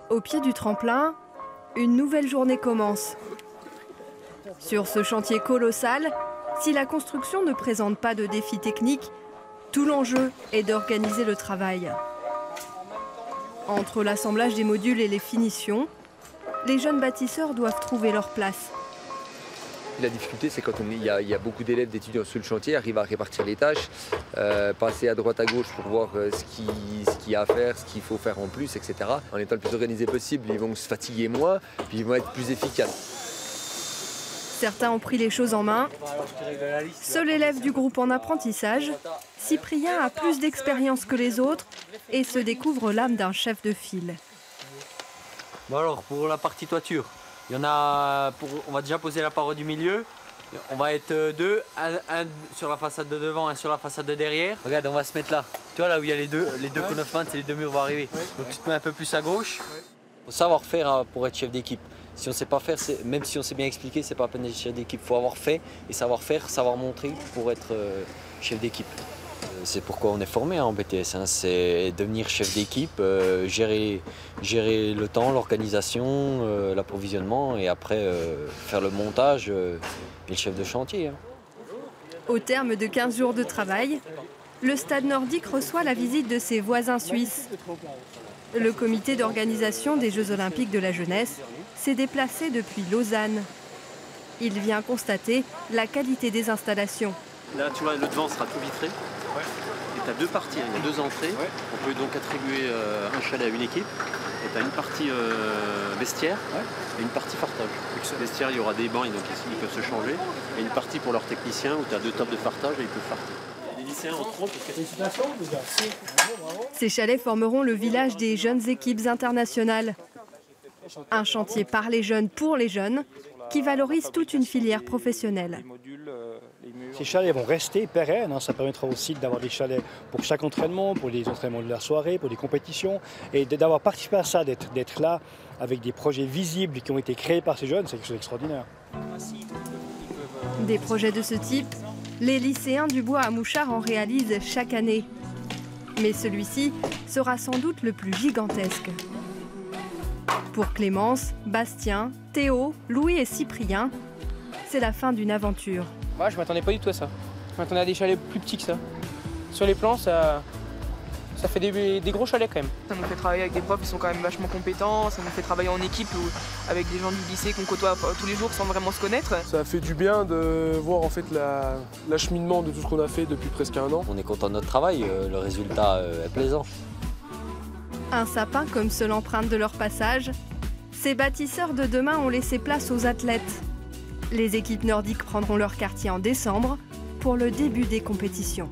Au pied du tremplin, une nouvelle journée commence. Sur ce chantier colossal, si la construction ne présente pas de défis techniques, tout l'enjeu est d'organiser le travail. Entre l'assemblage des modules et les finitions, les jeunes bâtisseurs doivent trouver leur place. La difficulté, c'est quand il y a beaucoup d'élèves, d'étudiants sur le chantier, arrivent à répartir les tâches, passer à droite à gauche pour voir ce qu'il y a à faire, ce qu'il faut faire en plus, etc. En étant le plus organisé possible, ils vont se fatiguer moins, puis ils vont être plus efficaces. Certains ont pris les choses en main. Seul élève du groupe en apprentissage, Cyprien a plus d'expérience que les autres et se découvre l'âme d'un chef de file. Bon alors, pour la partie toiture, il y en a on va déjà poser la paroi du milieu. On va être deux, un sur la façade de devant, un sur la façade de derrière. Regarde, on va se mettre là. Tu vois là où il y a les deux conneufments, c'est les deux murs vont arriver. Donc tu te mets un peu plus à gauche. Faut savoir faire pour être chef d'équipe. Si on ne sait pas faire, même si on sait bien expliquer, c'est pas la peine d'être chef d'équipe. Il faut avoir fait et savoir faire, savoir montrer pour être chef d'équipe. C'est pourquoi on est formé en BTS, hein. C'est devenir chef d'équipe, gérer le temps, l'organisation, l'approvisionnement et après faire le montage et le chef de chantier. Hein. Au terme de 15 jours de travail, le Stade nordique reçoit la visite de ses voisins suisses. Le comité d'organisation des Jeux olympiques de la jeunesse s'est déplacé depuis Lausanne. Il vient constater la qualité des installations. Là, tu vois, le devant sera tout vitré. Et tu as deux parties, il y a deux entrées. On peut donc attribuer un chalet à une équipe. Et tu as une partie vestiaire et une partie fartage. Vestiaire, il y aura des bancs, et donc ils peuvent se changer. Et une partie pour leurs techniciens où tu as deux tables de fartage et ils peuvent farter. Les lycéens en trompent. Ces chalets formeront le village des jeunes équipes internationales. Un chantier par les jeunes pour les jeunes qui valorise toute une filière professionnelle. Ces chalets vont rester pérennes, hein. Ça permettra aussi d'avoir des chalets pour chaque entraînement, pour les entraînements de la soirée, pour les compétitions. Et d'avoir participé à ça, d'être là avec des projets visibles qui ont été créés par ces jeunes, c'est quelque chose d'extraordinaire. Des projets de ce type, les lycéens du Bois à Mouchard en réalisent chaque année. Mais celui-ci sera sans doute le plus gigantesque. Pour Clémence, Bastien, Théo, Louis et Cyprien, c'est la fin d'une aventure. Moi, je ne m'attendais pas du tout à ça. Je m'attendais à des chalets plus petits que ça. Sur les plans, ça fait des gros chalets quand même. Ça nous fait travailler avec des profs qui sont quand même vachement compétents, ça nous fait travailler en équipe avec des gens du lycée qu'on côtoie tous les jours sans vraiment se connaître. Ça fait du bien de voir en fait l'acheminement de tout ce qu'on a fait depuis presque un an. On est content de notre travail, le résultat est plaisant. Un sapin comme seule empreinte de leur passage, ces bâtisseurs de demain ont laissé place aux athlètes. Les équipes nordiques prendront leur quartier en décembre pour le début des compétitions.